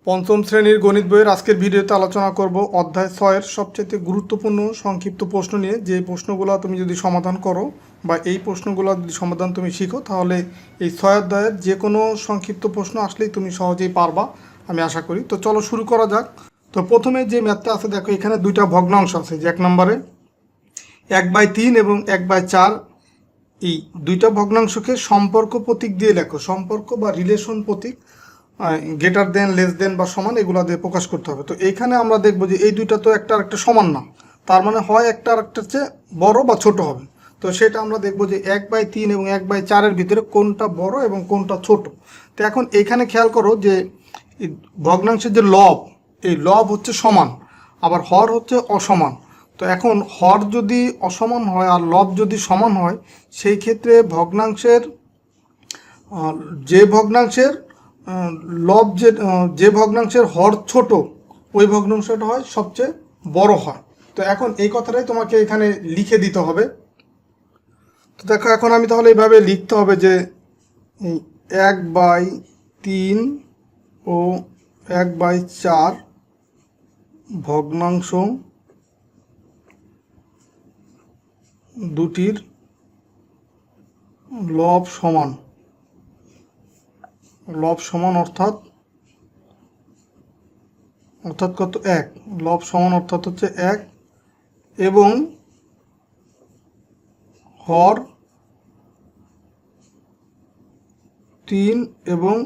পঞ্চম শ্রেণীর গণিত বইয়ের আজকের ভিডিওতে আলোচনা করব অধ্যায় 6-এর সবচেয়ে গুরুত্বপূর্ণ সংক্ষিপ্ত প্রশ্ন নিয়ে। যে প্রশ্নগুলো তুমি যদি সমাধান করো বা এই প্রশ্নগুলো যদি সমাধান তুমি শিখো, তাহলে এই 6 অধ্যায়ের যে কোনো সংক্ষিপ্ত প্রশ্ন আসলেই তুমি সহজেই পারবা, আমি আশা করি। তো চলো শুরু করা যাক। তো প্রথমে যে ম্যাথটা আছে দেখো, এখানে দুইটা ভগ্নাংশ আছে। যে 1 নম্বরে 1/3 এবং 1/4, এই দুইটা ভগ্নাংশকে সম্পর্ক প্রতীক দিয়ে লেখো। সম্পর্ক বা রিলেশন প্রতীক, গ্রেটার দেন, লেস দেন বা সমান, এগুলো দিয়ে প্রকাশ করতে হবে। তো এইখানে আমরা দেখবো যে এই দুইটা তো একটা আরেকটা সমান না, তার মানে হয় একটা আরেকটার চেয়ে বড় বা ছোট হবে। তো সেটা আমরা দেখবো যে 1/3 এবং 1/4-এর ভিতরে কোনটা বড় এবং কোনটা ছোট। তো এখন এইখানে খেয়াল করো যে ভগ্নাংশের যে লব, এই লব হচ্ছে সমান, আবার হর হচ্ছে অসমান। তো এখন হর যদি অসমান হয় আর লব যদি সমান হয়, সেই ক্ষেত্রে ভগ্নাংশের যে ভগ্নাংশের লব যে ভগ্নাংশের হর ছোট, ওই ভগ্নাংশটা হয় সবচেয়ে বড় হয়। তো এখন এই কথাটাই তোমাকে এখানে লিখে দিতে হবে। তো দেখো, এখন আমি তাহলে এইভাবে লিখতে হবে যে 1/3 ও 1/4 ভগ্নাংশ দুটির লব সমান। লব সমান অর্থাৎ কত? 1। লব সমান অর্থাৎ হচ্ছে 1, এবং হর 3 এবং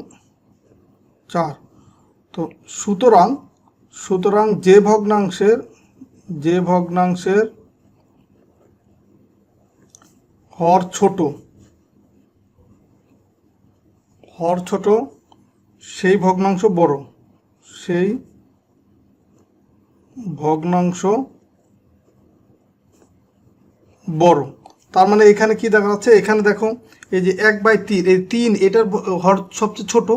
4। তো সুতরাং যে ভগ্নাংশের হর ছোট সেই ভগ্নাংশ বড়। তার মানে এখানে কি দেখা যাচ্ছে, এখানে দেখো এই যে 1/3, এই 3 এটার হর সবচেয়ে ছোট।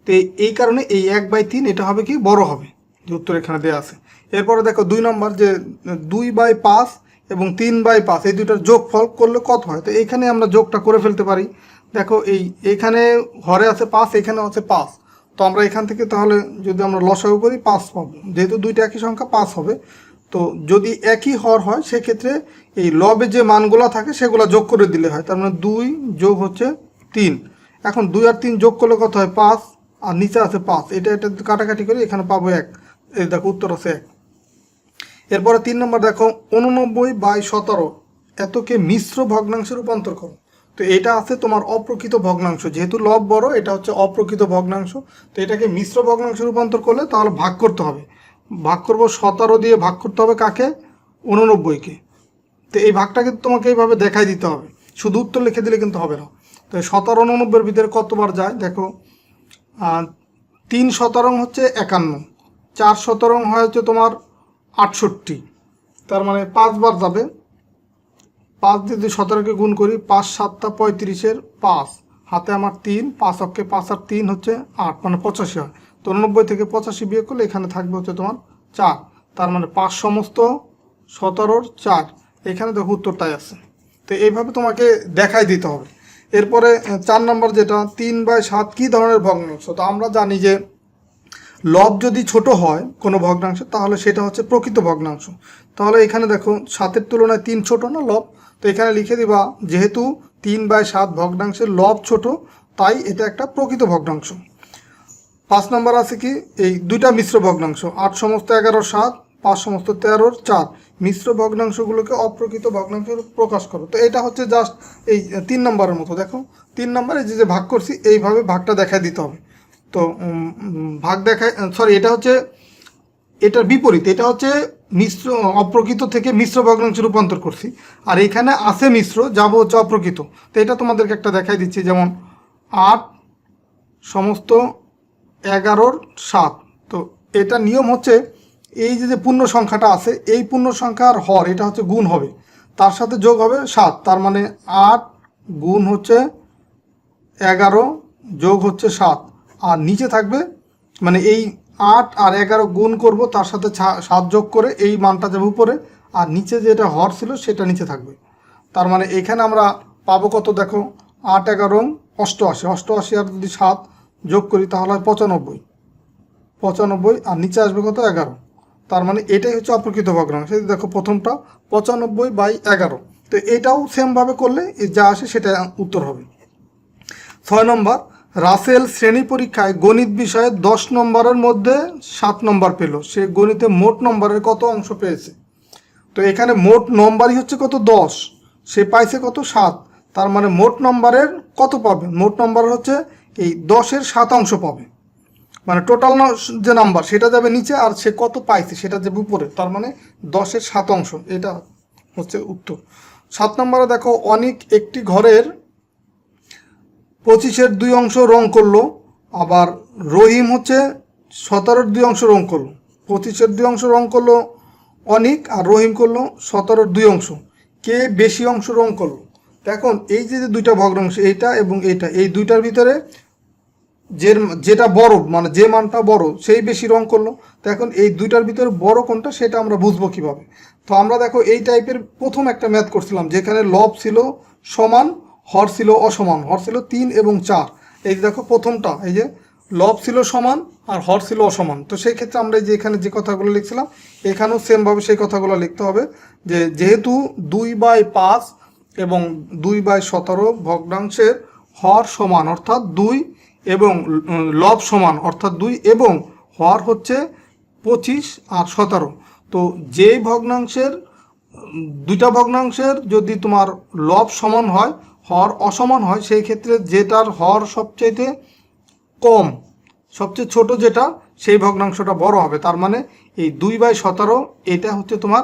তো এই কারণে এই 1/3 এটা হবে কি বড় হবে, যে উত্তর এখানে দেওয়া আছে। এরপরে দেখো 2 নম্বর, যে 2/5 এবং 3/5 এই দুইটার যোগফল করলে কত হয়। তো এইখানে আমরা যোগটা করে ফেলতে পারি। দেখো এইখানে হরে আছে 5, এখানে আছে 5। তো আমরা এখান থেকে তাহলে যদি আমরা লসাগু করি 5 পাবো, যেহেতু দুইটা একই সংখ্যা 5 হবে। তো যদি একই হর হয়, সেক্ষেত্রে এই লবে যে মানগুলো থাকে সেগুলো যোগ করে দিলে হয়। তার মানে 2 যোগ হচ্ছে 3। এখন 2 আর 3 যোগ করলে কত হয়? 5। আর নিচে আছে 5, এটা কাটাকাটি করে এখানে পাবো 1। এই দেখো উত্তর আছে 1। এরপরে 3 নম্বর দেখো, 89/17 এতকে মিশ্র ভগ্নাংশে রূপান্তর করো। তো এটা আছে তোমার অপ্রকৃত ভগ্নাংশ, যেহেতু লব বড়, এটা হচ্ছে অপ্রকৃত ভগ্নাংশ। তো এটাকে মিশ্র ভগ্নাংশে রূপান্তর করলে তাহলে ভাগ করতে হবে। ভাগ করব 17 দিয়ে, ভাগ করতে হবে কাকে? 89-কে। তো এই ভাগটা কিন্তু তোমাকে এইভাবে দেখাই দিতে হবে, শুধু উত্তর লিখে দিলে কিন্তু হবে না। তো 17 89-এর ভিতরে কতবার যায় দেখো, 3 17 হচ্ছে 51, 4 17 হয় হচ্ছে তোমার 68। তার মানে 5 বার যাবে। 5 দিয়ে যদি 17-কে গুণ করি, 5 7 35-এর 5, হাতে আমার 3, 5 অক্ষে 5 আর 3 হচ্ছে 8, মানে 85 হয়। তো 89 থেকে 85 বিয়োগ করলে এখানে থাকবে হচ্ছে তোমার 4। তার মানে 5 সমস্ত 17-র 4। এখানে দেখো উত্তরটাই আছে। তো এইভাবে তোমাকে দেখাই দিতে হবে। এরপরে 4 নম্বর, যেটা 3/7 কী ধরনের ভগ্নাংশ। তো আমরা জানি যে লব যদি ছোট হয় কোনো ভগ্নাংশ, তাহলে সেটা হচ্ছে প্রকৃত ভগ্নাংশ। তাহলে এখানে দেখো 7-এর তুলনায় 3 ছোট না লব। তো এখানে লিখে দিবা, যেহেতু 3/7 ভগ্নাংশের লব ছোট, তাই এটা একটা প্রকৃত ভগ্নাংশ। 5 নম্বর আছে কি, এই দুইটা মিশ্র ভগ্নাংশ, 8 সমস্ত 11-র 7, 5 সমস্ত 13-র 4। মিশ্র ভগ্নাংশগুলোকে অপ্রকৃত ভগ্নাংশ প্রকাশ করো। তো এটা হচ্ছে জাস্ট এই 3 নম্বরের মতো। দেখো 3 নম্বরে যে ভাগ করছি, এইভাবে ভাগটা দেখায় দিতে হবে। তো ভাগ দেখায়, সরি, এটা হচ্ছে এটার বিপরীত। এটা হচ্ছে মিশ্র অপ্রকৃত থেকে মিশ্র ভগ্নাংশে রূপান্তর করছি, আর এখানে আছে মিশ্র, যাব হচ্ছে অপ্রকৃত। তো এটা তোমাদেরকে একটা দেখাই দিচ্ছি, যেমন 8 সমস্ত 11-র 7। তো এটা নিয়ম হচ্ছে, এই যে পূর্ণ সংখ্যাটা আছে, এই পূর্ণ সংখ্যার হর এটা হচ্ছে গুণ হবে, তার সাথে যোগ হবে 7। তার মানে 8 গুণ হচ্ছে 11 যোগ হচ্ছে 7, আর নিচে থাকবে, মানে এই 8 আর 11 গুণ করব, তার সাথে 7 যোগ করে এই মানটা যাবে উপরে, আর নিচে যেটা হর ছিল সেটা নিচে থাকবে। তার মানে এখানে আমরা পাবো কত দেখো, 8 11 88, 88 আর যদি 7 যোগ করি তাহলে হয় 95। 95 আর নিচে আসবে কত 11, তার মানে এটাই হচ্ছে অপ্রকৃত ভগ্নাংশ। দেখো প্রথমটা 95/11, তো এটাও সেমভাবে করলে যা আসে সেটা উত্তর হবে। 6 নম্বর, রাসেল শ্রেণী পরীক্ষায় গণিত বিষয়ে 10 নম্বরের মধ্যে 7 নম্বর পেল, সে গণিতে মোট নম্বরের কত অংশ পেয়েছে? তো এখানে মোট নম্বরই হচ্ছে কত 10, সে পাইছে কত 7, তার মানে মোট নম্বরের কত পাবে? মোট নম্বর হচ্ছে এই 10-এর 7 অংশ পাবে, মানে টোটাল যে নাম্বার সেটা যাবে নিচে আর সে কত পাইছে সেটা যাবে উপরে, তার মানে 10-এর 7 অংশ, এটা হচ্ছে উত্তর। 7 নম্বরে দেখো, অনেক একটি ঘরের 25-এর 2 অংশ রং করলো, আবার রহিম হচ্ছে 17-এর 2 অংশ রং করলো। 25-এর 2 অংশ রং করলো অনিক, আর রহিম করলো 17-এর 2 অংশ, কে বেশি অংশ রং করলো? এখন এই যে দুইটা ভগ্নাংশ এইটা এবং এইটা, এই দুইটার ভিতরে যেটা বড় মানে যে মানটা বড় সেই বেশি রং করলো। তো এখন এই দুইটার ভিতরে বড় কোনটা সেটা আমরা বুঝবো কিভাবে? তো আমরা দেখো এই টাইপের প্রথম একটা ম্যাথ করছিলাম যেখানে লব ছিল সমান, হর ছিল অসমান, হর ছিল 3 এবং 4। এই যে দেখো প্রথমটা, এই যে লব ছিল সমান আর হর ছিল অসমান, তো সেই ক্ষেত্রে আমরা যে এখানে যে কথাগুলো লিখছিলাম এখানেও সেমভাবে সেই কথাগুলো লিখতে হবে, যে যেহেতু 2/5 এবং 2/17 ভগ্নাংশের হর সমান অর্থাৎ 2 এবং লব সমান অর্থাৎ 2 এবং হর হচ্ছে 25 আর 17, তো যেই ভগ্নাংশের দুইটা ভগ্নাংশের যদি তোমার লব সমান হয় হর অসমান হয়, সেই ক্ষেত্রে যেটার হর সবচেয়ে কম, সবচেয়ে ছোট যেটা, সেই ভগ্নাংশটা বড় হবে। তার মানে এই 2/17 এটা হচ্ছে তোমার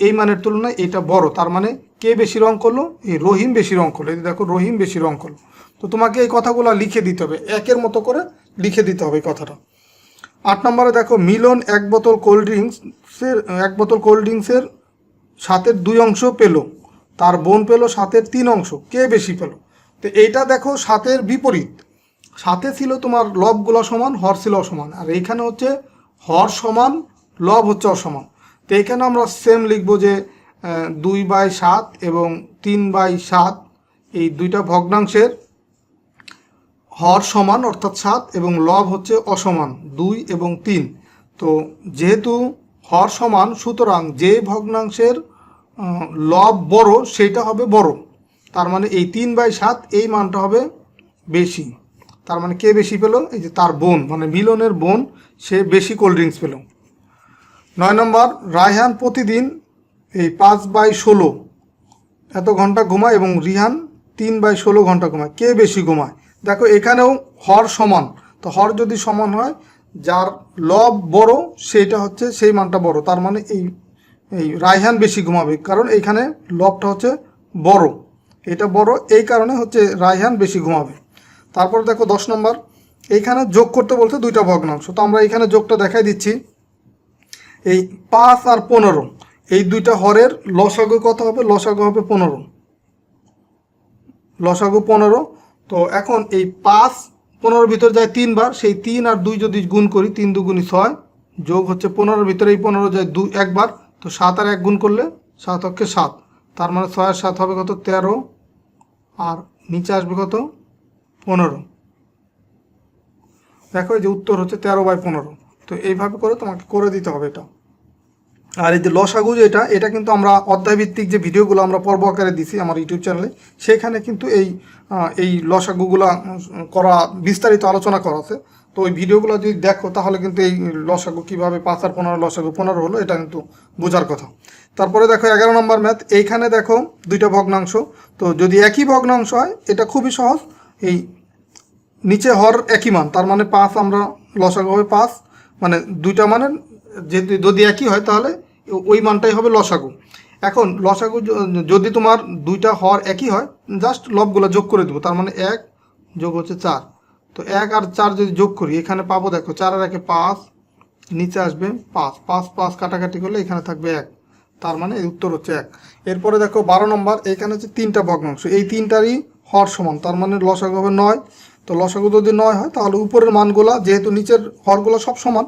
এই মানের তুলনায় এটা বড়, তার মানে কে বেশি রং করলো? এই রহিম বেশি রং করলো। এই দেখো রহিম বেশি রং করলো। তো তোমাকে এই কথাগুলো লিখে দিতে হবে, একের মতো করে লিখে দিতে হবে এই কথাটা। 8 নম্বরে দেখো, মিলন এক বোতল কোল্ড ড্রিঙ্কসের 7-এর 2 অংশ পেল, তার বোন পেল 7-এর 3 অংশ, কে বেশি পেল? তো এইটা দেখো 7-এর বিপরীত, 7-এ ছিল তোমার লবগুলো সমান, হর ছিল অসমান, আর এইখানে হচ্ছে হর সমান, লব হচ্ছে অসমান। তো এইখানে আমরা সেম লিখবো যে 2/7 এবং 3/7 এই দুইটা ভগ্নাংশের হর সমান অর্থাৎ 7 এবং লব হচ্ছে অসমান 2 এবং 3। তো যেহেতু হর সমান, সুতরাং যে ভগ্নাংশের লব বড় সেটা হবে বড়, তার মানে এই 3/7 এই মানটা হবে বেশি। তার মানে কে বেশি পেল? এই যে তার বোন, মানে মিলনের বোন, সে বেশি কোল্ড ড্রিঙ্কস পেল। 9 নম্বর, রায়হান প্রতিদিন এই 5/16 এত ঘন্টা ঘুমায় এবং রিহান 3/16 ঘন্টা ঘুমায়, কে বেশি ঘুমায়? দেখো এখানেও হর সমান, তো হর যদি সমান হয় যার লব বড় সেইটা হচ্ছে সেই মানটা বড়, তার মানে এই রায়হান বেশি ঘুমাবে, কারণ এইখানে লবটা হচ্ছে বড়, এটা বড়, এই কারণে হচ্ছে রায়হান বেশি ঘুমাবে। তারপর দেখো 10 নম্বর, এইখানে যোগ করতে বলছে দুইটা ভগ্নাংশ, তো আমরা এইখানে যোগটা দেখাই দিচ্ছি। এই 5 আর 15 এই দুইটা হরের লসাগু কত হবে? লসাগু হবে 15, লসাগু 15। তো এখন এই 5-15 ভিতর যায় 3 বার, সেই 3 আর 2 যদি গুণ করি 3 2 × 6 যোগ হচ্ছে 15-র ভিতরে এই 15 যায় 2 একবার, তো 7 আর 1 গুণ করলে 7 অক্ষে 7, তার মানে 6 আর 7 হবে কত? 13, আর নিচে আসবে কত? 15। দেখো এই যে উত্তর হচ্ছে 13/15। তো এইভাবে করে তোমাকে করে দিতে হবে এটা। আর এই যে লসাগু এটা কিন্তু আমরা অধ্যায়ভিত্তিক যে ভিডিওগুলো আমরা পর্ব আকারে দিছি আমার ইউটিউব চ্যানেলে, সেখানে কিন্তু এই লসাগুগুলা করা বিস্তারিত আলোচনা করা আছে। তো ওই ভিডিওগুলো যদি দেখো তাহলে কিন্তু এই লসাগু কীভাবে 5 আর 15 লসাগু 15 হলো এটা কিন্তু বোঝার কথা। তারপরে দেখো 11 নম্বর ম্যাথ, এইখানে দেখো দুইটা ভগ্নাংশ, তো যদি একই ভগ্নাংশ হয় এটা খুবই সহজ, এই নিচে হর একই মান, তার মানে 5 আমরা লসাগু হবে 5, মানে দুইটা মানের যদি একই হয় তাহলে ওই মানটাই হবে লসাগু। এখন লসাগু যদি তোমার দুইটা হর একই হয় জাস্ট লবগুলো যোগ করে দেবো, তার মানে 1 যোগ হচ্ছে 4, তো 1 আর 4 যদি যোগ করি এখানে পাবো, দেখো 4 আর 1 5, নিচে আসবে 5, 5 5 কাটাকাটি করলে এখানে থাকবে 1, তার মানে এই উত্তর হচ্ছে 1। এরপরে দেখো 12 নম্বর, এখানে হচ্ছে 3টা ভগ্নাংশ, এই 3টারই হর সমান, তার মানে লসাগু হবে 9। তো লসাগু যদি 9 হয় তাহলে উপরের মানগুলা, যেহেতু নিচের হরগুলো সব সমান,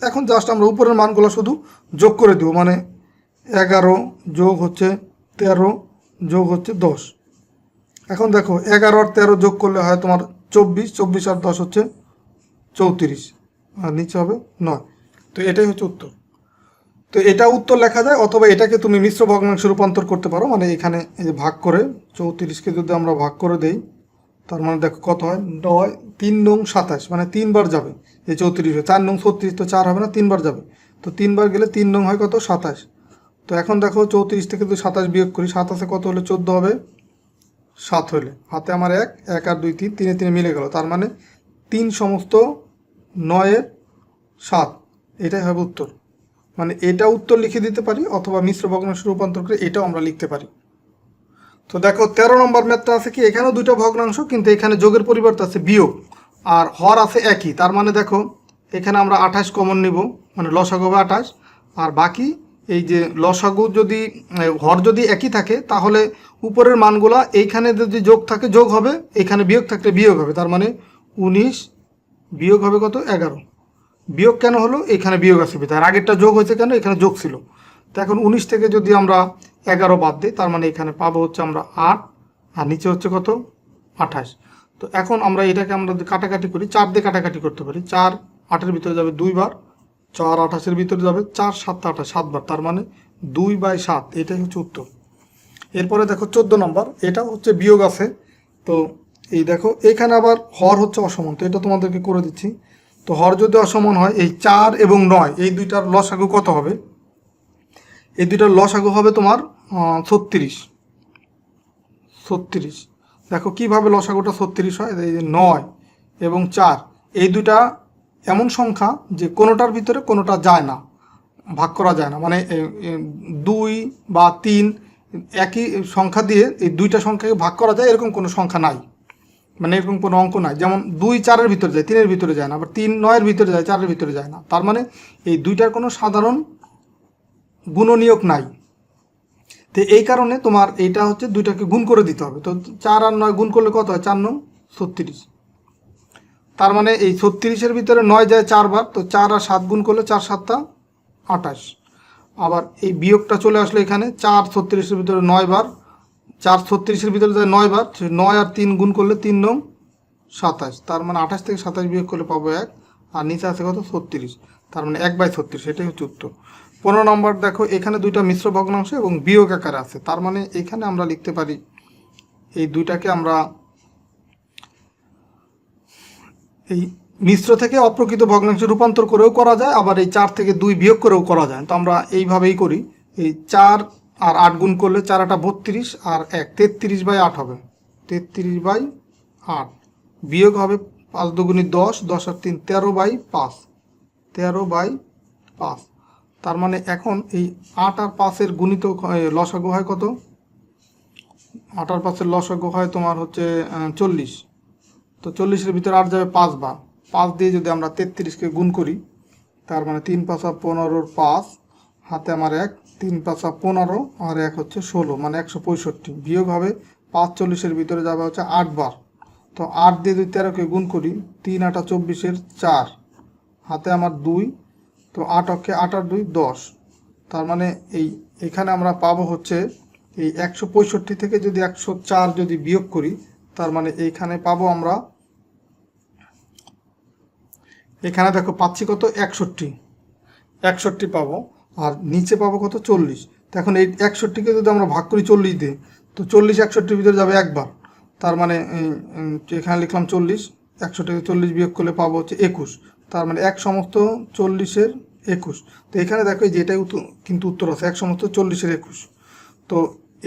এখন জাস্ট আমরা উপরের মানগুলো শুধু যোগ করে দেবো, মানে 11 যোগ হচ্ছে 13 যোগ হচ্ছে 10। এখন দেখো 11 আর 13 যোগ করলে হয় তোমার 24, 24 আর 10 হচ্ছে 34, আর নিচে হবে 9। তো এটাই হচ্ছে উত্তর। তো এটা উত্তর লেখা যায়, অথবা এটাকে তুমি মিশ্র ভগ্নাংশে রূপান্তর করতে পারো। মানে এখানে এই যে ভাগ করে 34কে যদি আমরা ভাগ করে দেই, তার মানে দেখো কত হয়, 9 3 নং 27, মানে 3 বার যাবে এই 34, 4 নং 36, তো 4 হবে না, 3 বার যাবে। তো 3 বার গেলে 3 নং হয় কত, 27। তো এখন দেখো 34 থেকে যদি 27 বিয়োগ করি, 27 কত হলে 14 হবে, 7 হলে হাতে আমার 1 1 আর 2 3, 3 3 মিলে গেল। তার মানে 3 সমস্ত 9 7, এটাই হবে উত্তর। মানে এটা উত্তর লিখে দিতে পারি, অথবা মিশ্র ভগ্নাংশে রূপান্তর করে এটাও আমরা লিখতে পারি। তো দেখো 13 নম্বর ম্যাথটা আছে কি, এখানেও দুইটা ভগ্নাংশ, কিন্তু এখানে যোগের পরিবর্তে আছে বিয়োগ, আর হর আছে একই। তার মানে দেখো এখানে আমরা 28 কমন নিব, মানে লসাগু হবে 28। আর বাকি এই যে লসাগু যদি হর যদি একই থাকে, তাহলে উপরের মানগুলা এইখানে যদি যোগ থাকে যোগ হবে, এখানে বিয়োগ থাকলে বিয়োগ হবে। তার মানে 19 বিয়োগ হবে কত, 11। বিয়োগ কেন হলো, এখানে বিয়োগ আছে, তার আগেরটা যোগ হয়েছে কেন, এখানে যোগ ছিল। তো এখন 19 থেকে যদি আমরা 11 বাদ দিই, তার মানে এখানে পাবো হচ্ছে আমরা 8, আর নিচে হচ্ছে কত, 28। তো এখন আমরা এটাকে আমরা যদি কাটাকাটি করি, 4 দিয়ে কাটাকাটি করতে পারি। 4 8-এর ভিতরে যাবে 2 বার, 4 28-এর ভিতরে যাবে 4 7 28, 7 বার, তার মানে 2/7, এটাই হচ্ছে উত্তর। এরপরে দেখো 14 নম্বর, এটাও হচ্ছে বিয়োগ আছে। তো এই দেখো এখানে আবার হর হচ্ছে অসমান, তো এটা তোমাদেরকে করে দিচ্ছি। তো হর যদি অসমান হয়, এই 4 এবং 9 এই দুইটার লসাগু কত হবে, এই দুইটার লসাগু হবে তোমার 36। দেখো কিভাবে লসাগুটা 36 হয়, এই যে 9 এবং 4 এই দুইটা এমন সংখ্যা যে কোনোটার ভিতরে কোনোটা যায় না, ভাগ করা যায় না। মানে 2 বা 3 একই সংখ্যা দিয়ে এই দুইটা সংখ্যাকে ভাগ করা যায়, এরকম কোনো সংখ্যা নাই, মানে এরকম কোনো অঙ্ক নাই। যেমন 2 4-এর ভিতরে যায়, 3-এর ভিতরে যায় না, আবার 3 9-এর ভিতরে যায়, 4-এর ভিতরে যায় না। তার মানে এই দুইটার কোনো সাধারণ গুণনীয়ক নাই। তো এই কারণে তোমার এইটা হচ্ছে দুইটাকে গুণ করে দিতে হবে। তো 4 আর 9 গুণ করলে কত হয়, 4 9 36। তার মানে এই 36-এর ভিতরে 9 যায় 4 বার, তো 4 আর 7 গুণ করলে 4 7 28। আবার এই বিয়োগটা চলে আসলো এখানে, 4 36-এর ভিতরে 9 বার, 4 36-এর ভিতরে যায় 9 বার, 9 আর 3 গুণ করলে 3 9 27। তার মানে 28 থেকে 27 বিয়োগ করলে পাবো 1, আর নিচে আছে কত, 36। তার মানে 1/36, এটাই হচ্ছে উত্তর। 15 নম্বর দেখো, এখানে দুইটা মিশ্র ভগ্নাংশ এবং বিয়োগ আকারে আছে। তার মানে এখানে আমরা লিখতে পারি, এই দুইটাকে আমরা এই মিশ্র থেকে অপ্রকৃত ভগ্নাংশে রূপান্তর করেও করা যায়, আবার এই 4 থেকে 2 বিয়োগ করেও করা যায়। তো আমরা এইভাবেই করি, এই 4 আর 8 গুণ করলে 4 8 32, আর 1 33/8 হবে, 33/8। বিয়োগ হবে 5 2 10, 10 আর 3 13/5, 13/5। তার মানে এখন এই 8 আর 5-এর গুণিত লসাগু হয় কত, 8 আর 5-এর লসাগু হয় তোমার হচ্ছে 40। তো 40-এর ভিতরে 8 যাবে 5 বার, 5 দিয়ে যদি আমরা 33-কে গুণ করি, তার মানে 3 5 15 5, হাতে আমার 1 3 5 15, আর 1 হচ্ছে 16, মানে 165। বিয়োগ হবে 5 40-এর ভিতরে যাবে হচ্ছে 8 বার। তো 8 দিয়ে যদি 13-কে গুণ করি, 3 8 24-এর 4, হাতে আমার 2, তো 8 অক্ষে 8 আর 2 10। তার মানে এখানে আমরা পাবো হচ্ছে এই 165 থেকে যদি 104 যদি বিয়োগ করি, তার মানে এইখানে পাবো আমরা, এখানে দেখো পাচ্ছি কত, 61 পাবো, আর নিচে পাবো কত, 40। তো এখন এই 61-কে যদি আমরা ভাগ করি 40 দিয়ে, তো 40 61-এর ভিতরে যাবে একবার। তার মানে এখানে লিখলাম 40, 61 থেকে 40 বিয়োগ করলে পাবো হচ্ছে 21। তার মানে 1 সমস্ত 40-এর 21। তো এখানে দেখো যে এটাই কিন্তু উত্তর আছে, 1 সমস্ত 40-এর 21। তো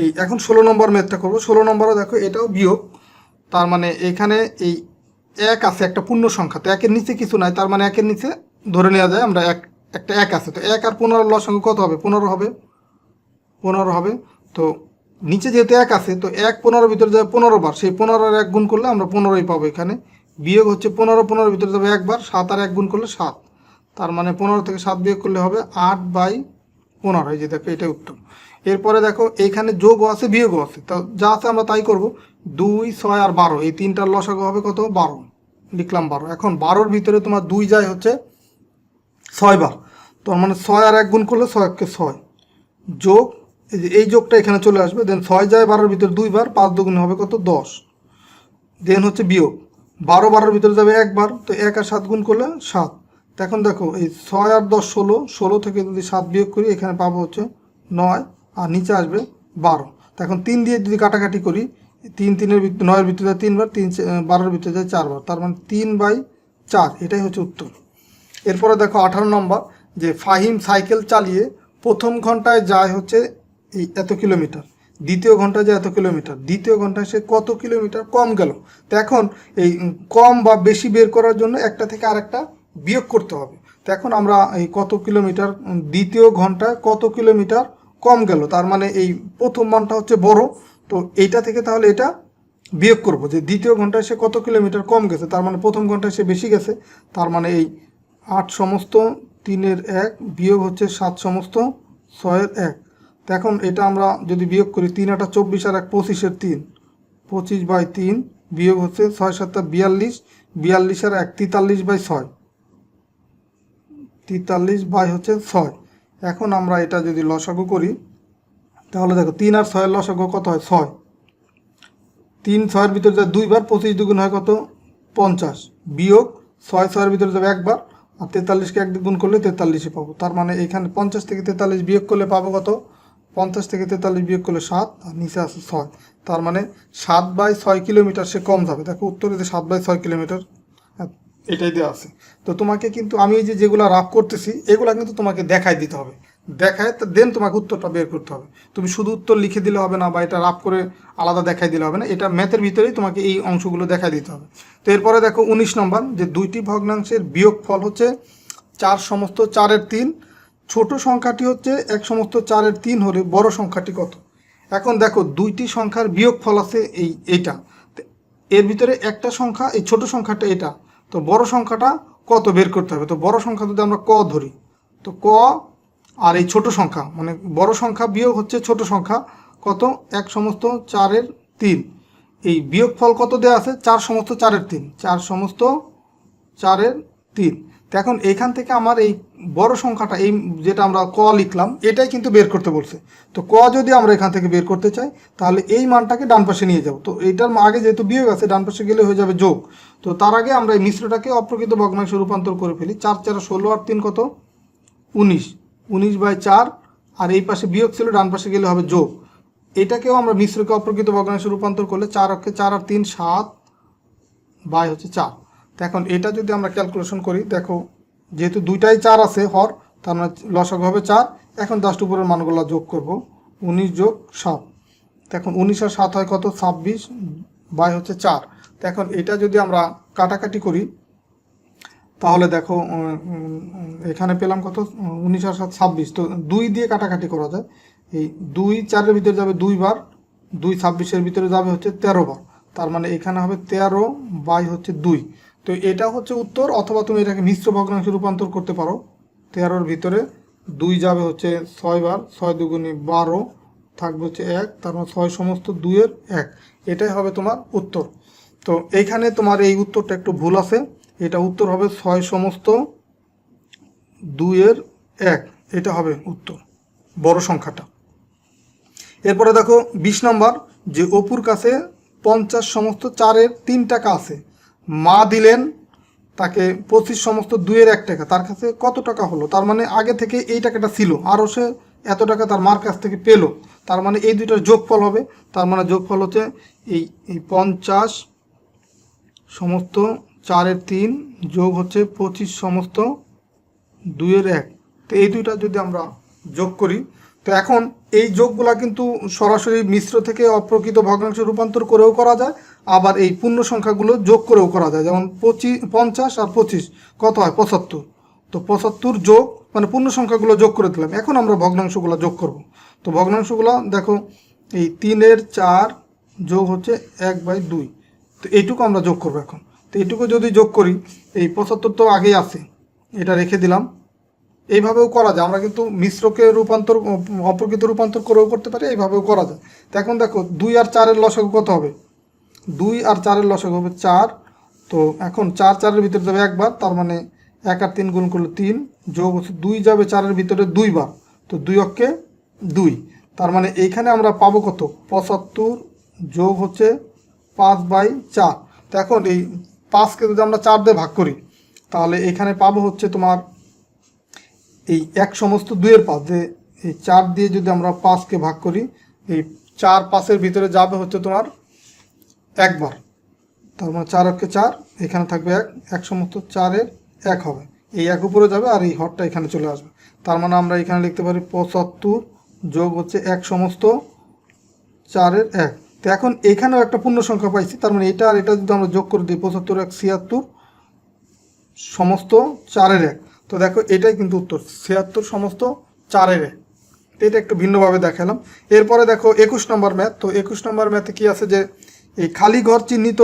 এই এখন 16 নম্বর ম্যাথটা করবো। 16 নম্বরও দেখো এটাও বিয়োগ। তার মানে এখানে এই 1 আছে, একটা পূর্ণ সংখ্যা, তো 1-এর নিচে কিছু নাই, তার মানে 1-এর নিচে ধরে নেওয়া যায় আমরা একটা 1 আছে। তো 1 আর 15-এর লসাগু কত হবে, 15 হবে। তো নিচে যেহেতু 1 আছে, তো 1 15-এর ভিতরে যাবে 15 বার, সেই 15 আর 1 গুণ করলে আমরা 15ই পাবো। এখানে বিয়োগ হচ্ছে 15 15-এর ভিতরে যাবে 1 বার, 7 আর 1 গুণ করলে 7। তার মানে 15 থেকে 7 বিয়োগ করলে হবে 8/15, এই যে দেখো এটাই উত্তর। এরপরে দেখো এইখানে যোগও আছে বিয়োগও আছে, তো যা আছে আমরা তাই করব। 2 6 আর 12 এই তিনটার লসাগু হবে কত, 12, লিখলাম 12। এখন 12-এর ভিতরে তোমার 2 যায় হচ্ছে 6 বার, তার মানে 6 আর 1 গুণ করলে 6 1 6, যোগ এই যোগটা এখানে চলে আসবে। দেন 6 যায় 12-এর ভিতরে 2 বার, 5 2 হবে কত, 10। দেন হচ্ছে বিয়োগ, 12 12-এর ভিতরে যাবে 1 বার, তো 1 আর 7 গুণ করলে 7। তো এখন দেখো এই 6 আর 10 16, 16 থেকে যদি 7 বিয়োগ করি এখানে পাবো হচ্ছে 9 আর নিচে আসবে 12। তো এখন 3 দিয়ে যদি কাটাকাটি করি 3 3-এর 9-এর ভিতরে যায় 3 বার, 3 12-এর ভিতরে যায় 4 বার, তার মানে 3/4, এটাই হচ্ছে উত্তর। এরপরে দেখো 18 নম্বর, যে ফাহিম সাইকেল চালিয়ে প্রথম ঘন্টায় যায় হচ্ছে এই এত কিলোমিটার, দ্বিতীয় ঘন্টায় যায় এত কিলোমিটার, দ্বিতীয় ঘন্টায় সে কত কিলোমিটার কম গেল। তো এখন এই কম বা বেশি বের করার জন্য একটা থেকে আরেকটা বিয়োগ করতে হবে। তো এখন আমরা এই কত কিলোমিটার, দ্বিতীয় ঘন্টায় কত কিলোমিটার কম গেল, তার মানে এই প্রথম মানটা হচ্ছে বড়, তো এইটা থেকে তাহলে এটা বিয়োগ করব, যে দ্বিতীয় ঘন্টায় সে কত কিলোমিটার কম গেছে, তার মানে প্রথম ঘন্টায় সে বেশি গেছে, তার মানে এই 8 সমস্ত 3-এর 1 বিয়োগ হচ্ছে 7 সমস্ত 6-এর 1। তো এখন এটা আমরা যদি বিয়োগ করি 3 8 24 আর 1 25-এর 3, 25/3 বিয়োগ হচ্ছে 6 7 42, 42 আর 1 43/6, 43/6। এখন আমরা এটা যদি লসাগু করি তাহলে দেখো 3 আর 6-এর লসাগু কত হয় 6, 3 6-এর ভিতরে যায় 2 বার, 25 দুগুণ হয় কত 50, বিয়োগ 6 6-এর ভিতরে যাবে 1 বার, আর 43-কে 1 দিয়ে গুণ করলে 43-ই পাবো। তার মানে এখানে 50 থেকে 43 বিয়োগ করলে পাবো কত, 50 থেকে 43 বিয়োগ করলে 7, আর নিচে আছে 6, তার মানে 7/6 কিলোমিটার সে কম যাবে। দেখো উত্তরে 7/6 কিলোমিটার এটাই দেওয়া আছে। তো তোমাকে কিন্তু আমি এই যেগুলো রাফ করতেছি এগুলা কিন্তু তোমাকে দেখাই দিতে হবে, দেখায় তো দেন তোমাকে উত্তরটা বের করতে হবে। তুমি শুধু উত্তর লিখে দিলে হবে না, বা এটা রাফ করে আলাদা দেখাই দিলে হবে না, এটা ম্যাথের ভিতরেই তোমাকে এই অংশগুলো দেখাই দিতে হবে। তো এরপরে দেখো 19 নম্বর, যে দুইটি ভগ্নাংশের বিয়োগ ফল হচ্ছে 4 সমস্ত 4-এর 3, ছোট সংখ্যাটি হচ্ছে 1 সমস্ত 4-এর 3 হলে বড় সংখ্যাটি কত। এখন দেখো দুইটি সংখ্যার বিয়োগ ফল আছে এইটা, এর ভিতরে একটা সংখ্যা এই ছোট সংখ্যাটা এটা, তো বড় সংখ্যাটা কত বের করতে হবে। তো বড় সংখ্যা যদি আমরা ক ধরি, তো ক আর এই ছোট সংখ্যা মানে বড় সংখ্যা বিয়োগ হচ্ছে ছোট সংখ্যা কত 1 সমস্ত 4-এর 3, এই বিয়োগ ফল কত দেওয়া আছে 4 সমস্ত 4-এর 3, 4 সমস্ত 4-এর 3। তো এখন এখান থেকে আমার এই বড় সংখ্যাটা এই যেটা আমরা ক লিখলাম এটাই কিন্তু বের করতে বলছে। তো ক যদি আমরা এখান থেকে বের করতে চাই তাহলে এই মানটাকে ডান পাশে নিয়ে যাব, তো এইটার আগে যেহেতু বিয়োগ আছে ডান পাশে গেলে হয়ে যাবে যোগ। তো তার আগে আমরা এই মিশ্রটাকে অপ্রকৃত ভগ্নাংশে রূপান্তর করে ফেলি। 4 4 16 আর 3 কত 19, 19/4, আর এই পাশে বিয়োগ ছিল ডান পাশে গেলে হবে যোগ। এটাকেও আমরা মিশ্রকে অপ্রকৃত ভগ্নাংশে রূপান্তর করলে 4 অক্ষে 4 আর 3 7/4। তো এখন এটা যদি আমরা ক্যালকুলেশন করি, দেখো যেহেতু দুইটাই 4 আছে হর, তার মানে লসাগু হবে 4। এখন জাস্ট উপরের মানগুলো যোগ করব, 19 যোগ 7, তো এখন 19 আর 7 হয় কত 26/4। তো এখন এটা যদি আমরা কাটাকাটি করি তাহলে দেখো এখানে পেলাম কত 19 আর 7 26, তো 2 দিয়ে কাটাকাটি করা যায়। এই 2 4-এর ভিতরে যাবে 2 বার, 2 26-এর ভিতরে যাবে হচ্ছে 13 বার, তার মানে এখানে হবে 13/2। তো এটা হচ্ছে উত্তর, অথবা তুমি এটাকে মিশ্র ভগ্নাংশে রূপান্তর করতে পারো। 13-এর ভিতরে 2 যাবে হচ্ছে 6 বার, 6 দুগুণে 12, থাকবে হচ্ছে 1, তার মানে 6 সমস্ত 2-এর 1, এটাই হবে তোমার উত্তর। তো এইখানে তোমার এই উত্তরটা একটু ভুল আছে, এটা উত্তর হবে 6 সমস্ত 2-এর 1, এটা হবে উত্তর বড় সংখ্যাটা। এরপরে দেখো 20 নম্বর, যে অপুর কাছে 50 সমস্ত 4-এর 3 টাকা আছে, মা দিলেন তাকে 25 সমস্ত 2-এর 1 টাকা, তার কাছে কত টাকা হলো। তার মানে আগে থেকে এই টাকাটা ছিল, আরও সে এত টাকা তার মার কাছ থেকে পেল, তার মানে এই দুইটার যোগফল হবে। তার মানে যোগফল হচ্ছে এই 50 সমস্ত 4-এর 3 যোগ হচ্ছে 25 সমস্ত 2-এর 1। তো এই দুইটা যদি আমরা যোগ করি, তো এখন এই যোগগুলা কিন্তু সরাসরি মিশ্র থেকে অপ্রকৃত ভগ্নাংশে রূপান্তর করেও করা যায়, আবার এই পূর্ণ সংখ্যাগুলো যোগ করেও করা যায়। যেমন 50 আর 25 কত হয় 75, তো 75 যোগ মানে পূর্ণ সংখ্যাগুলো যোগ করে দিলাম। এখন আমরা ভগ্নাংশগুলো যোগ করব। তো ভগ্নাংশগুলো দেখো এই 3-এর 4 যোগ হচ্ছে 1/2, তো এইটুকু আমরা যোগ করবো এখন। তো এইটুকু যদি যোগ করি, এই 75 তো আগেই আছে, এটা রেখে দিলাম। এইভাবেও করা যায়, আমরা কিন্তু মিশ্রকে রূপান্তর অপ্রকৃত রূপান্তর করেও করতে পারি, এইভাবেও করা যায়। তো এখন দেখো 2 আর 4-এর লসাগু কত হবে, 2 আর 4-এর লসাগু হবে 4। তো এখন 4 4-এর ভিতরে যাবে 1 বার, তার মানে 1 আর 3 গুণ করলে 3, যোগ হচ্ছে 2 যাবে 4-এর ভিতরে 2 বার, তো 2 অক্ষে 2, তার মানে এইখানে আমরা পাবো কত 75 যোগ হচ্ছে 5/4। তো এখন এই 5কে যদি আমরা 4 দিয়ে ভাগ করি তাহলে এখানে পাবো হচ্ছে তোমার এই 1 সমস্ত 2-এর 5, যে এই 4 দিয়ে যদি আমরা 5কে ভাগ করি, এই 4 5-এর ভিতরে যাবে হচ্ছে তোমার একবার, তার মানে 4 একে 4, এখানে থাকবে 1 সমস্ত 4-এর 1 হবে, এই 1 উপরে যাবে আর এই হরটা এখানে চলে আসবে। তার মানে আমরা এখানে লিখতে পারি 75 যোগ হচ্ছে 1 সমস্ত 4-এর 1। তো এখন এখানেও একটা পূর্ণ সংখ্যা পাইছি, তার মানে এটা আর এটা যদি আমরা যোগ করে দিই 75 1 76 সমস্ত 4-এর 1। তো দেখো এটাই কিন্তু উত্তর, 76 সমস্ত 4-এর 1। এটা একটু ভিন্নভাবে দেখালাম। এরপরে দেখো 21 নম্বর ম্যাথ। তো 21 নম্বর ম্যাথে কি আছে যে এই খালি ঘর চিহ্নিত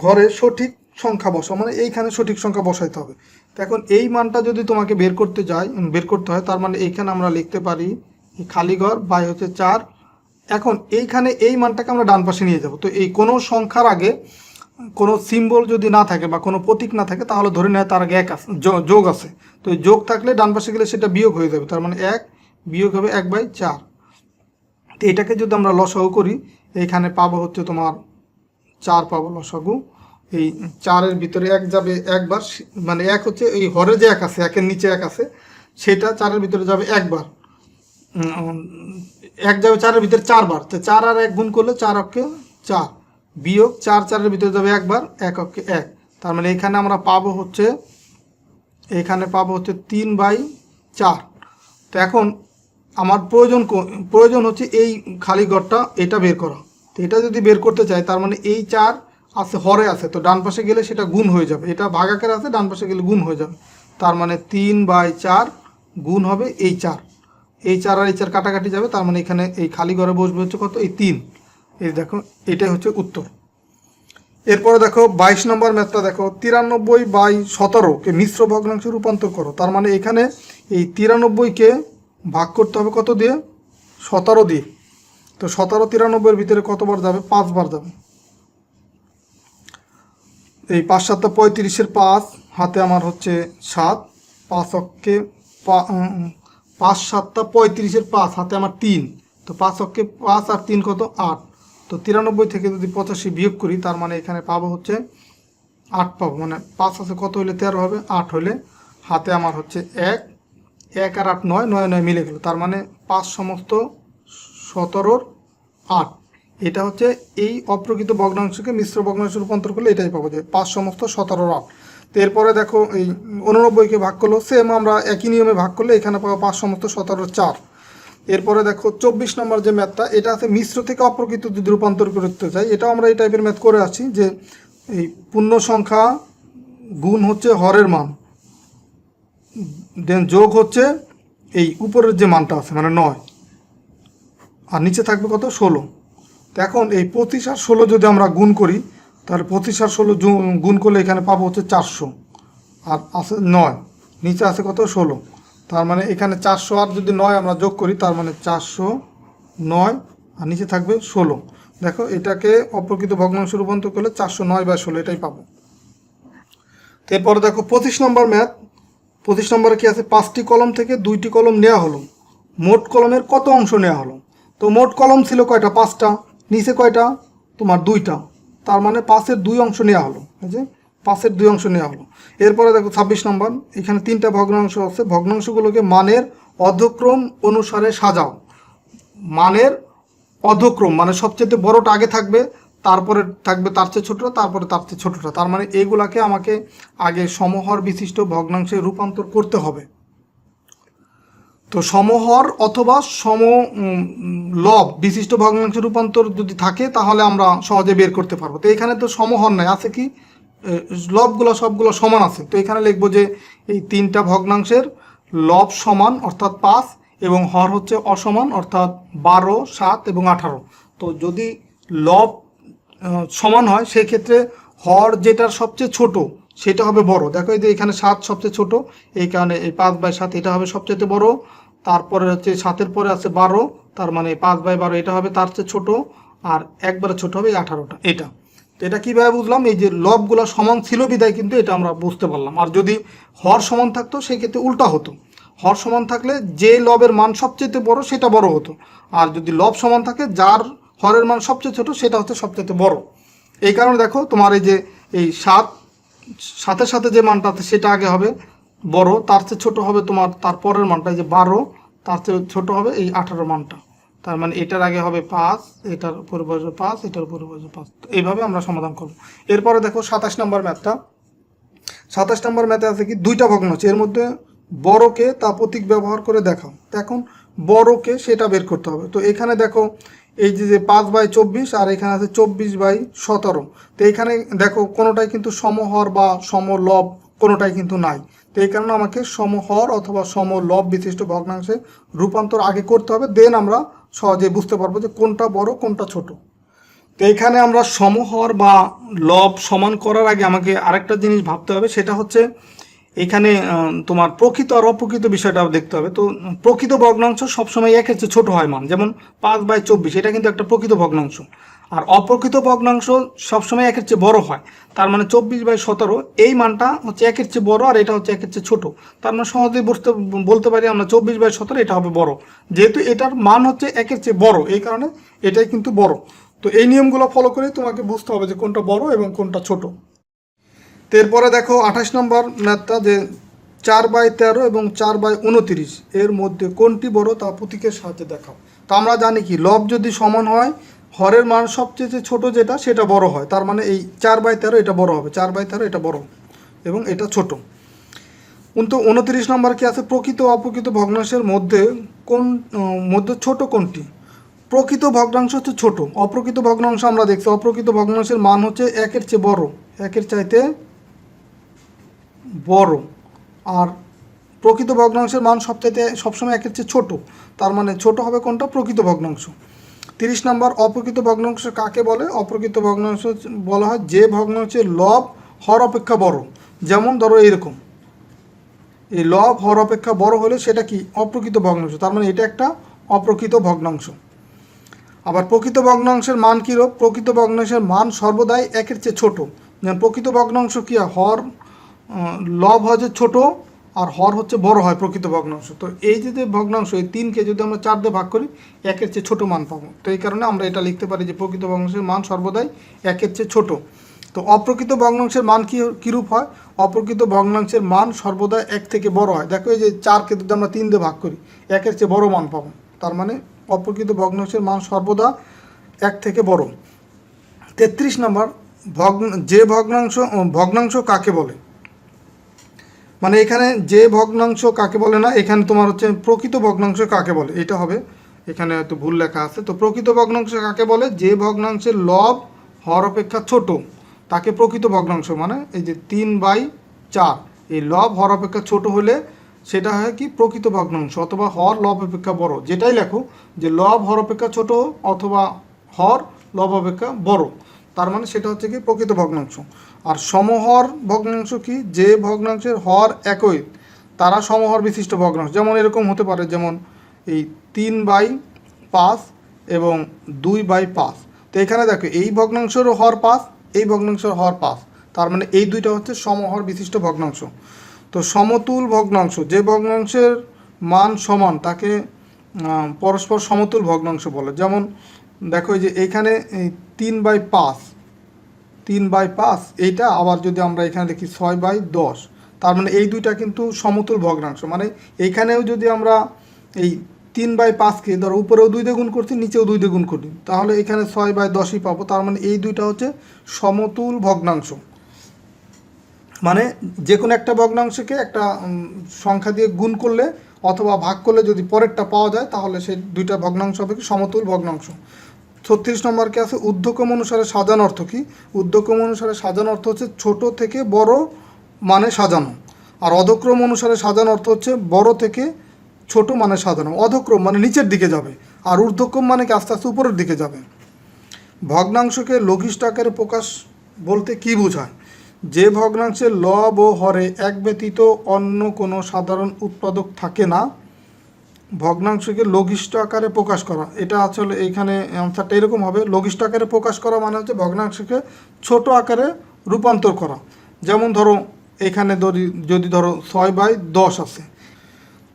ঘরে সঠিক সংখ্যা বসাও, মানে এইখানে সঠিক সংখ্যা বসাইতে হবে। তো এখন এই মানটা যদি তোমাকে বের করতে হয়, তার মানে এইখানে আমরা লিখতে পারি এই খালি ঘর বাই হচ্ছে 4। এখন এইখানে এই মানটাকে আমরা ডান পাশে নিয়ে যাব। তো এই কোনো সংখ্যার আগে কোনো সিম্বল যদি না থাকে বা কোনো প্রতীক না থাকে, তাহলে ধরে নেয় তার আগে 1 আছে, যোগ আছে। তো এই যোগ থাকলে ডান পাশে গেলে সেটা বিয়োগ হয়ে যাবে, তার মানে 1 বিয়োগ হবে 1/4। তো এটাকে যদি আমরা লসাগু করি, এইখানে পাবো হচ্ছে তোমার 4 পাবো লসাগু। এই 4-এর ভিতরে 1 যাবে একবার, মানে 1 হচ্ছে এই হরে যে 1 আছে, 1-এর নিচে 1 আছে, সেটা 4-এর ভিতরে যাবে একবার। 1 যাবে 4-এর ভিতরে 4 বার, তো 4 আর 1 গুণ করলে 4 অক্ষে 4, বিয়োগ 4 4-এর ভিতরে যাবে একবার, 1 অক্ষে 1। তার মানে এখানে আমরা পাবো হচ্ছে 3/4। তো এখন আমার প্রয়োজন হচ্ছে এই খালি ঘরটা এটা বের করা। তো এটা যদি বের করতে চাই, তার মানে এই 4 আছে হরে আছে, তো ডান পাশে গেলে সেটা গুণ হয়ে যাবে, এটা ভাগাকারে আছে, ডান পাশে গেলে গুণ হয়ে যাবে। তার মানে 3/4 গুণ হবে এই 4, এই 4 আর এই 4 কাটাকাটি যাবে, তার মানে এখানে এই খালি ঘরে বসবে হচ্ছে কত, এই 3। এই দেখো এটাই হচ্ছে উত্তর। এরপরে দেখো 22 নম্বর ম্যাথটা দেখো, 93/17কে মিশ্র ভগ্নাংশে রূপান্তর করো। তার মানে এখানে এই 93কে ভাগ করতে হবে কত দিয়ে, 17 দিয়ে। তো 17 93-এর ভিতরে কতবার যাবে, 5 বার যাবে। এই 5 7 35-এর 5 হাতে আমার হচ্ছে 7, 5 অক্ষে 5 7 35-এর 5 হাতে আমার 3, তো 5 অক্ষে 5 আর 3 কত, 8। তো 93 থেকে যদি 85 বিয়োগ করি, তার মানে এখানে পাবো হচ্ছে 8 পাবো, মানে 5 আছে কত হলে 13 হবে, 8 হলে হাতে আমার হচ্ছে 1 আর 8 9 9 9 মিলে গেল, তার মানে 5 সমস্ত 17-র 8। এটা হচ্ছে এই অপ্রকৃত ভগ্নাংশকে মিশ্র ভগ্নাংশে রূপান্তর করলে এটাই পাবো, যে 5 সমস্ত 17-র 8। তো এরপরে দেখো এই 89-কে ভাগ করলো, সেম আমরা একই নিয়মে ভাগ করলে এখানে পাবো 5 সমস্ত 17-র 4। এরপরে দেখো 24 নম্বর যে ম্যাথটা, এটা আছে মিশ্র থেকে অপ্রকৃত যদি রূপান্তর করতে চাই, এটাও আমরা এই টাইপের ম্যাথ করে আসছি, যে এই পূর্ণ সংখ্যা গুণ হচ্ছে হরের মান, দেন যোগ হচ্ছে এই উপরের যে মানটা আছে মানে 9, আর নিচে থাকবে কত, 16। তো এখন এই 25 আর 16 যদি আমরা গুণ করি, তাহলে 25 আর 16 গুণ করলে এখানে পাবো হচ্ছে 400, আর আছে 9, নিচে আছে কত, 16। তার মানে এখানে 400 আর যদি 9 আমরা যোগ করি, তার মানে 409, আর নিচে থাকবে 16। দেখো এটাকে অপ্রকৃত ভগ্নাংশে রূপান্তর করলে 409/16 এটাই পাবো। এরপরে দেখো 25 নম্বর ম্যাথ। 25 নম্বরে কি আছে, 5টি কলম থেকে 2টি কলম নেওয়া হলো, মোট কলমের কত অংশ নেওয়া হলো। তো মোট কলম ছিল কয়টা, 5টা, নিচে কয়টা, তোমার 2টা, তার মানে 5-এর 2 অংশ নেওয়া হলো, এই যে 5-এর 2 অংশ নেওয়া হলো। এরপরে দেখো 26 নম্বর, এখানে 3টা ভগ্নাংশ আছে, ভগ্নাংশগুলোকে মানের অধক্রম অনুসারে সাজাও। মানের অধক্রম মানে সবচেয়ে বড়টা আগে থাকবে, তারপরে থাকবে তার চেয়ে ছোটটা, তারপরে তার চেয়ে ছোটটা। তার মানে এইগুলাকে আমাকে আগে সমহর বিশিষ্ট ভগ্নাংশে রূপান্তর করতে হবে। তো সমহর অথবা লব বিশিষ্ট ভগ্নাংশে রূপান্তর যদি থাকে, তাহলে আমরা সহজে বের করতে পারবো। তো এখানে তো সমহর নাই, আছে কি, লবগুলো সবগুলো সমান আছে। তো এখানে লিখবো যে এই 3টা ভগ্নাংশের লব সমান অর্থাৎ 5, এবং হর হচ্ছে অসমান অর্থাৎ 12 7 এবং 18। তো যদি লব সমান হয়, সেই ক্ষেত্রে হর যেটার সবচেয়ে ছোট সেটা হবে বড়। দেখো এই যে এখানে 7 সবচেয়ে ছোট, এই কারণে এই 5/7 এটা হবে সবচেয়ে বড়। তারপরে হচ্ছে 7-এর পরে আছে 12, তার মানে 5/12 এটা হবে তার চেয়ে ছোট, আর একবারে ছোট হবে 18টা এটা। তো এটা কীভাবে বুঝলাম, এই যে লবগুলো সমান ছিল বিদায় কিন্তু এটা আমরা বুঝতে পারলাম। আর যদি হর সমান থাকতো সেই ক্ষেত্রে উল্টা হতো, হর সমান থাকলে যে লবের মান সবচেয়ে বড় সেটা বড় হতো, আর যদি লব সমান থাকে যার হরের মান সবচেয়ে ছোট সেটা হচ্ছে সবচেয়ে বড়। এই কারণে দেখো তোমার এই যে এই 7 সাথে সাথে যে মানটা আছে সেটা আগে হবে বড়, তার চেয়ে ছোটো হবে তোমার তারপরের মানটা, যে 12, তার চেয়ে ছোটো হবে এই 18 মানটা। তার মানে এটার আগে হবে 5, এটার উপরে বসবে 5, এটার উপরে বসবে 5। এইভাবে আমরা সমাধান করব। এরপরে দেখো 27 নম্বর ম্যাথটা। 27 নম্বর ম্যাথে আছে কি দুইটা ভগ্নাংশ, এর মধ্যে বড়কে তা প্রতীক ব্যবহার করে দেখাও। এখন বড়কে সেটা বের করতে হবে। তো এখানে দেখো এই যে 5/24 আর এখানে আছে 24/17। তো এখানে দেখো কোনোটাই কিন্তু সমহর বা সমলব কোনোটাই কিন্তু নাই। তো এই কারণে আমাকে সমহর অথবা সমলব বিশিষ্ট ভগ্নাংশে রূপান্তর আগে করতে হবে, দেন আমরা সহজে বুঝতে পারবো যে কোনটা বড় কোনটা ছোট। তো এখানে আমরা সমহর বা লব সমান করার আগে আমাকে আরেকটা জিনিস ভাবতে হবে, সেটা হচ্ছে এখানে তোমার প্রকৃত আর অপ্রকৃত বিষয়টা দেখতে হবে। তো প্রকৃত ভগ্নাংশ সবসময় একের চেয়ে ছোটো হয় মান, যেমন 5/24 এটা কিন্তু একটা প্রকৃত ভগ্নাংশ। আর অপ্রকৃত ভগ্নাংশ সবসময় একের চেয়ে বড় হয়। তার মানে 24/17 এই মানটা হচ্ছে একের চেয়ে বড় আর এটা হচ্ছে একের চেয়ে ছোট। তার মানে সহজেই বলতে পারি আমরা 24/17 এটা হবে বড়, যেহেতু এটার মান হচ্ছে একের চেয়ে বড়, এই কারণে এটাই কিন্তু বড়। তো এই নিয়মগুলো ফলো করে তোমাকে বুঝতে হবে যে কোনটা বড় এবং কোনটা ছোট। তো এরপরে দেখো 28 নম্বর ম্যাথটা, যে 4/13 এবং 4/29 এর মধ্যে কোনটি বড় তা প্রতীকের সাহায্যে দেখাও। তো আমরা জানি কি লব যদি সমান হয়, হরের মান সবচেয়ে ছোট যেটা সেটা বড় হয়। তার মানে এই 4/13 এটা বড় হবে, 4/13 এটা বড় এবং এটা ছোট। কিন্তু 29 নম্বর কি আছে, প্রকৃত ও অপ্রকৃত ভগ্নাংশের মধ্যে মধ্যে ছোট কোনটি। প্রকৃত ভগ্নাংশ হচ্ছে ছোট, অপ্রকৃত ভগ্নাংশ আমরা দেখছি অপ্রকৃত ভগ্নাংশের মান হচ্ছে একের চেয়ে বড়, একের চাইতে বড়। আর প্রকৃত ভগ্নাংশের মান সবসময় একের চেয়ে ছোট, তার মানে ছোট হবে কোনটা, প্রকৃত ভগ্নাংশ। 30 নম্বর, অপ্রকৃত ভগ্নাংশ কাকে বলে। অপ্রকৃত ভগ্নাংশ বলা হয় যে ভগ্নাংশের লব হর অপেক্ষা বড়। যেমন ধরো এইরকম, এই লব হর অপেক্ষা বড় হলে সেটা কি, অপ্রকৃত ভগ্নাংশ। তার মানে এটা একটা অপ্রকৃত ভগ্নাংশ। আবার প্রকৃত ভগ্নাংশের মান কী রূপ, প্রকৃত ভগ্নাংশের মান সর্বদাই একের চেয়ে ছোট। যেমন প্রকৃত ভগ্নাংশ কী হয়, হর লব হয় যে ছোট আর হর হচ্ছে বড় হয় প্রকৃত ভগ্নাংশ। তো এই যে ভগ্নাংশ, এই 3কে যদি আমরা 4 দিয়ে ভাগ করি একের চেয়ে ছোট মান পাবো। তো এই কারণে আমরা এটা লিখতে পারি যে প্রকৃত ভগ্নাংশের মান সর্বদাই একের চেয়ে ছোট। তো অপ্রকৃত ভগ্নাংশের মান কীরূপ হয়, অপ্রকৃত ভগ্নাংশের মান সর্বদা 1 থেকে বড় হয়। দেখো এই যে 4কে যদি আমরা 3 দিয়ে ভাগ করি একের চেয়ে বড় মান পাবো। তার মানে অপ্রকৃত ভগ্নাংশের মান সর্বদা 1 থেকে বড়। 33 নম্বর, যে ভগ্নাংশ কাকে বলে। মানে এখানে যে ভগ্নাংশ কাকে বলে না, এখানে তোমার হচ্ছে প্রকৃত ভগ্নাংশ কাকে বলে, এটা হবে। এখানে হয়তো ভুল লেখা আছে। তো প্রকৃত ভগ্নাংশ কাকে বলে, যে ভগ্নাংশের লব হর অপেক্ষা ছোট তাকে প্রকৃত ভগ্নাংশ, মানে এই যে 3/4 এই লব হর অপেক্ষা ছোট হলে সেটা হয় কি, প্রকৃত ভগ্নাংশ। অথবা হর লব অপেক্ষা বড়, যেটাই লেখো, যে লব হর অপেক্ষা ছোট অথবা হর লব অপেক্ষা বড়, তার মানে সেটা হচ্ছে কি প্রকৃত ভগ্নাংশ। আর সমহর ভগ্নাংশ কি, যে ভগ্নাংশের হর একই তারা সমহর বিশিষ্ট ভগ্নাংশ। যেমন এরকম হতে পারে, যেমন এই 3/5 এবং 2/5। তো এখানে দেখো এই ভগ্নাংশেরও হর 5, এই ভগ্নাংশের হর 5, তার মানে এই দুইটা হচ্ছে সমহর বিশিষ্ট ভগ্নাংশ। তো সমতুল ভগ্নাংশ, যে ভগ্নাংশের মান সমান তাকে পরস্পর সমতুল ভগ্নাংশ বলে। যেমন দেখো এই যে এইখানে 3/5 এইটা, আবার যদি আমরা এখানে দেখি 6/10, তার মানে এই দুইটা কিন্তু সমতুল ভগ্নাংশ। মানে এইখানেও যদি আমরা এই 3/5কে ধরো উপরেও 2 দিয়ে গুণ করছি, নিচেও 2 দিয়ে গুণ করি, তাহলে এখানে 6/10ই পাবো। তার মানে এই দুইটা হচ্ছে সমতুল ভগ্নাংশ। মানে যে কোনো একটা ভগ্নাংশকে একটা সংখ্যা দিয়ে গুণ করলে অথবা ভাগ করলে যদি পরেরটা পাওয়া যায়, তাহলে সেই দুইটা ভগ্নাংশ হবে কি, সমতুল ভগ্নাংশ। 36 নম্বরকে আছে ঊর্ধ্বক্রম অনুসারে সাজানো অর্থ কি। ঊর্ধ্বক্রম অনুসারে সাজানো অর্থ হচ্ছে ছোট থেকে বড় মানে সাজানো। আর অধক্রম অনুসারে সাজানো অর্থ হচ্ছে বড় থেকে ছোট মানে সাজানো। অধক্রম মানে নিচের দিকে যাবে, আর ঊর্ধ্বক্রম মানে কি আস্তে আস্তে উপরের দিকে যাবে। ভগ্নাংশকে লঘিষ্ঠ আকারে প্রকাশ বলতে কি বোঝায়, যে ভগ্নাংশের লব ও হরে এক ব্যতীত অন্য কোনো সাধারণ উৎপাদক থাকে না, ভগ্নাংশকে লঘিষ্ঠ আকারে প্রকাশ করা। এটা আসলে এইখানে অ্যান্সারটা এরকম হবে, লঘিষ্ঠ আকারে প্রকাশ করা মানে হচ্ছে ভগ্নাংশকে ছোট আকারে রূপান্তর করা। যেমন ধরো এখানে যদি ধরো 6/10 আছে,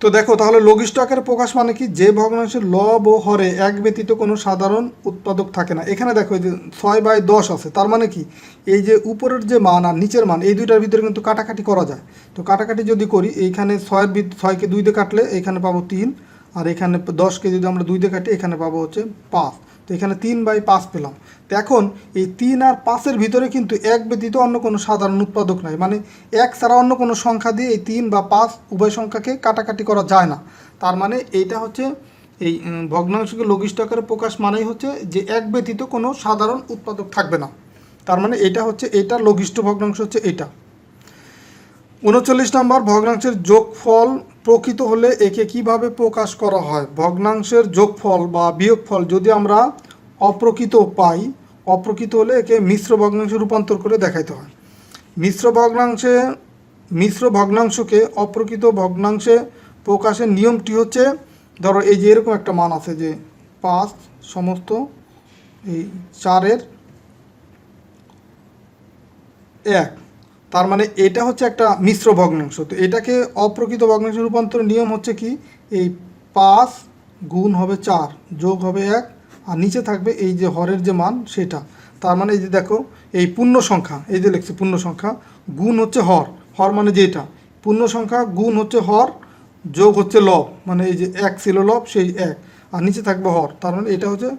তো দেখো তাহলে লঘিষ্ঠ আকারে প্রকাশ মানে কি, যে ভগ্নাংশের লব ও হরে এক ব্যতীত কোনো সাধারণ উৎপাদক থাকে না। এখানে দেখো এই যে 6/10 আছে, তার মানে কি এই যে উপরের যে মান আর নিচের মান এই দুইটার ভিতরে কিন্তু কাটাকাটি করা যায়। তো কাটাকাটি যদি করি এইখানে 6কে 2 দিয়ে কাটলে এখানে পাবো 3, আর এখানে 10কে যদি আমরা 2 দিয়ে কাটি এখানে পাবো হচ্ছে 5। তো এখানে 3/5 পেলাম। তো এখন এই 3 আর 5-এর ভিতরে কিন্তু এক ব্যতীত অন্য কোনো সাধারণ উৎপাদক নাই, মানে এক ছাড়া অন্য কোনো সংখ্যা দিয়ে এই 3 বা 5 উভয় সংখ্যাকে কাটাকাটি করা যায় না। তার মানে এইটা হচ্ছে এই ভগ্নাংশকে লঘিষ্ঠ আকারে প্রকাশ মানেই হচ্ছে যে এক ব্যতীত কোনো সাধারণ উৎপাদক থাকবে না। তার মানে এটা হচ্ছে এটা লঘিষ্ঠ ভগ্নাংশ হচ্ছে এটা। 39 নম্বর, ভগ্নাংশের যোগফল প্রকৃত হলে একে কিভাবে প্রকাশ করা হয়। ভগ্নাংশের যোগফল বা বিয়োগফল যদি আমরা অপ্রকৃত পাই, অপ্রকৃত হলে একে মিশ্র ভগ্নাংশে রূপান্তর করে দেখাইতে হয়। মিশ্র ভগ্নাংশকে অপ্রকৃত ভগ্নাংশে প্রকাশের নিয়মটি হচ্ছে, ধরো এই যে এরকম একটা মান আছে যে 5 সমস্ত এই 4-এর 1, তার মানে এটা হচ্ছে একটা মিশ্র ভগ্নাংশ। তো এটাকে অপ্রকৃত ভগ্নাংশে রূপান্তরের নিয়ম হচ্ছে কি, এই 5 গুণ হবে 4 যোগ হবে 1 আর নিচে থাকবে এই যে হরের যে মান সেটা। তার মানে এই যে দেখো এই পূর্ণ সংখ্যা, এই যে লিখছি পূর্ণ সংখ্যা গুণ হচ্ছে হর, হর মানে যে এটা পূর্ণ সংখ্যা গুণ হচ্ছে হর যোগ হচ্ছে লব, মানে এই যে 1 ছিল লব সেই 1 আর নিচে থাকবে হর, তার মানে এটা হচ্ছে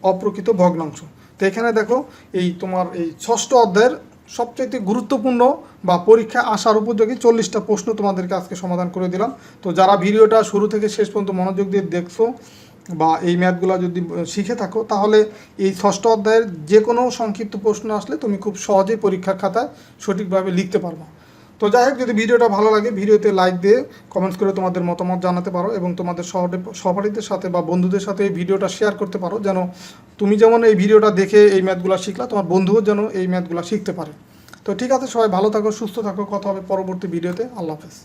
অপ্রকৃত ভগ্নাংশ। তো এখানে দেখো এই তোমার এই 6ষ্ঠ অধ্যায়ের সবচাইতে গুরুত্বপূর্ণ বা পরীক্ষা আসার উপযোগী 40টা প্রশ্ন তোমাদেরকে আজকে সমাধান করে দিলাম। তো যারা ভিডিওটা শুরু থেকে শেষ পর্যন্ত মনোযোগ দিয়ে দেখছো বা এই ম্যাথগুলো যদি শিখে থাকো, তাহলে এই 6ষ্ঠ অধ্যায়ের যে কোনো সংক্ষিপ্ত প্রশ্ন আসলে তুমি খুব সহজেই পরীক্ষার খাতায় সঠিকভাবে লিখতে পারবা। তো যাই হোক, যদি ভিডিওটা ভালো লাগে ভিডিওতে লাইক দিয়ে কমেন্টস করে তোমাদের মতামত জানাতে পারো এবং তোমাদের সহপাঠীদের সাথে বা বন্ধুদের সাথে এই ভিডিওটা শেয়ার করতে পারো, যেন তুমি যেমন এই ভিডিওটা দেখে এই ম্যাথগুলো শিখলা তোমার বন্ধুও যেন এই ম্যাথগুলো শিখতে পারে। তো ঠিক আছে, সবাই ভালো থাকো, সুস্থ থাকো, কথা হবে পরবর্তী ভিডিওতে। আল্লাহ হাফেজ।